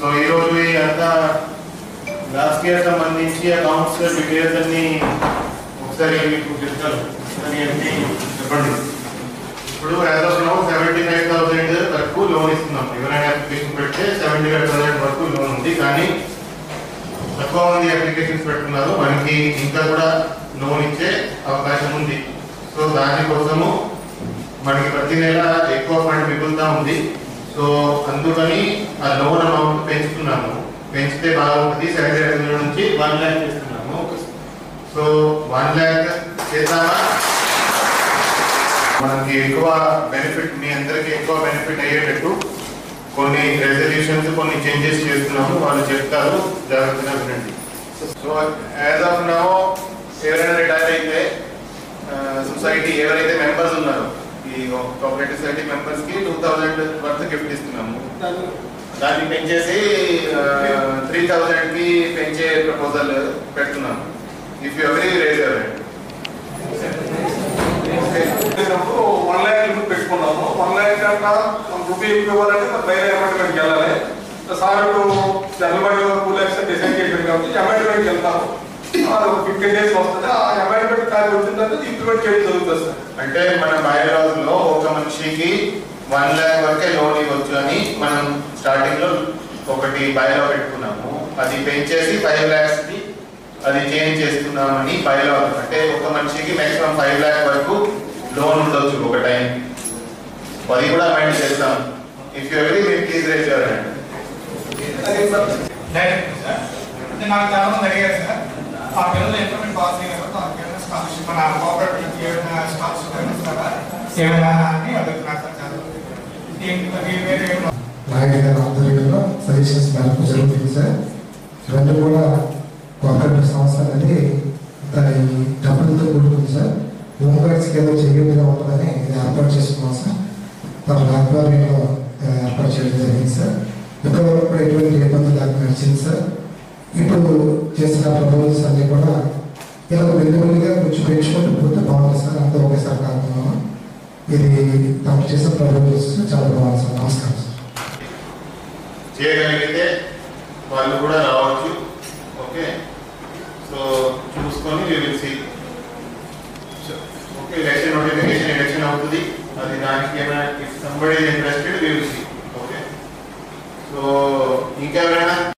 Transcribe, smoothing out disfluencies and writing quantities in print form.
So ఈరోజు అంతా last year సంబంధించి అకౌంట్స్ డీటెయిల్స్ అన్ని ఒకసారి మీకు చెప్తాను. చెప్పండి. ఇప్పుడు యాజ్ ఆఫ్ నౌ 75,000 వరకు లోన్ ఇస్తున్నాం. ఎవరైనా అప్లికేషన్ పెడితే 75,000 వరకు లోన్ ఉంది. కానీ తక్కువ మంది అప్లికేషన్స్ పెట్టుకున్నారు. మనకి ఇంకా కూడా లోన్ ఇచ్చే అవకాశం ఉంది. సో దానికోసము మనకి ప్రతి నెల ఎక్కువ ఫండ్ మిగులుతా ఉంది. సో అందుకని ఆ లోన్ అమౌంట్ పెంచుతున్నాము. పెంచితే బాగుంటుంది. 75,000 నుంచి 1 lakh చేస్తున్నాము. సో 1 lakh చేద్దామా? మనకి ఎక్కువ బెనిఫిట్, మీ అందరికి ఎక్కువ బెనిఫిట్ అయ్యేటట్టు కొన్ని రెజల్యూషన్స్, కొన్ని చేంజెస్ చేస్తున్నాము. వాళ్ళు చెప్తారు, జాగ్రత్తగా వినండి. సో యాజ్ ఆఫ్ నౌ ఎవరైనా రిటైర్ అయితే సొసైటీ ఎవరైతే మెంబర్స్ ఉన్నారో ఈ కోఆపరేటివ్ సొసైటీ మెంబర్స్ కి 2,000 వర్త్ గిఫ్ట్ ఇస్తున్నాము. దాన్ని పెంచేసి 3,000 కి పెంచే ప్రపోజల్ పెడుతున్నాము. If you every raise ever 1 lakh limit పెట్టుకున్నాము. 1 lakh కన్నా రూపీ ఇవ్వాలంటే వేరే అమెండ్మెంట్కి వెళ్ళాలి. సార్ జనవరి 2 lakhs డిసైడ్ చేశారు కాబట్టి అమెండ్మెంట్కి వెళ్తాము. 15 days వస్తుంది. ఆ అమెండ్మెంట్ కార్డు వచ్చిన తర్వాత ఇంప్లిమెంట్ చేయడం జరుగుతుంది సార్. అంటే మన బైలాస్ లో ఒక మనిషికి 1 lakh వరకే లోన్ ఇవ్వచ్చు అని మనం స్టార్టింగ్ లో ఒకటి బైలా పెట్టుకున్నాము. అది పెంచేసి 5 lakhs కి అది చేంజ్ చేస్తున్నామని బైలా. అంటే ఒక మనిషికి మాక్సిమం 5 lakh వరకు లోన్ ఉండొచ్చు ఒక టైం. అది కూడా అమెండ్ చేస్తాం. ఇఫ్ యు అగ్రీ మీరు ప్లీజ్ రేజ్ యువర్ హ్యాండ్. అంటే నాకు చాలా మంది అడిగారు సార్, ఆ పిల్లలు ఇంప్లిమెంట్ పాస్ అయినారు, ఆ పిల్లల స్కాలర్షిప్ మన కోఆపరేటివ్ ఏమైనా స్కాలర్షిప్ ఇస్తారా ఏమైనా అని అడుగుతున్నారు సార్. నాయకుల ఆధ్వర్యంలో సజెషన్స్ మేరకు జరుగుతుంది సార్. ఇవన్నీ కూడా కోఆపరేటివ్ సంస్థ అనేది ఈ డబ్బులతో కూడుకుంది సార్. హోంగార్డ్స్కి ఏదో చేయకుండా ఉంటుందని ఇది ఏర్పాటు చేసుకున్నాం సార్. తమ ఆధ్వర్యంలో ఏర్పాటు చేయడం జరిగింది సార్. ఇప్పటివరకు కూడా ఎటువంటి ఇబ్బంది లేకుండా నడిచింది సార్. ఇప్పుడు చేసిన ప్రపోజల్స్ అన్నీ కూడా ఇలా వెలువెల్లిగా కొంచెం పెంచుకుంటూ పోతే బాగుంది సార్. అంతా ఒకేసారి కాకుండా ఇది తమకు చేసిన ప్రపోజల్స్ చాలా బాగుంది సార్. నమస్కారం సార్. చేయగలిగితే వాళ్ళు కూడా రావచ్చు. ఓకే, సో చూసుకొని we will see. Okay, election notification election అవుతుంది. అది దానికి ఏమైనా if somebody interested we will see. Okay, so ఇంకెవరైనా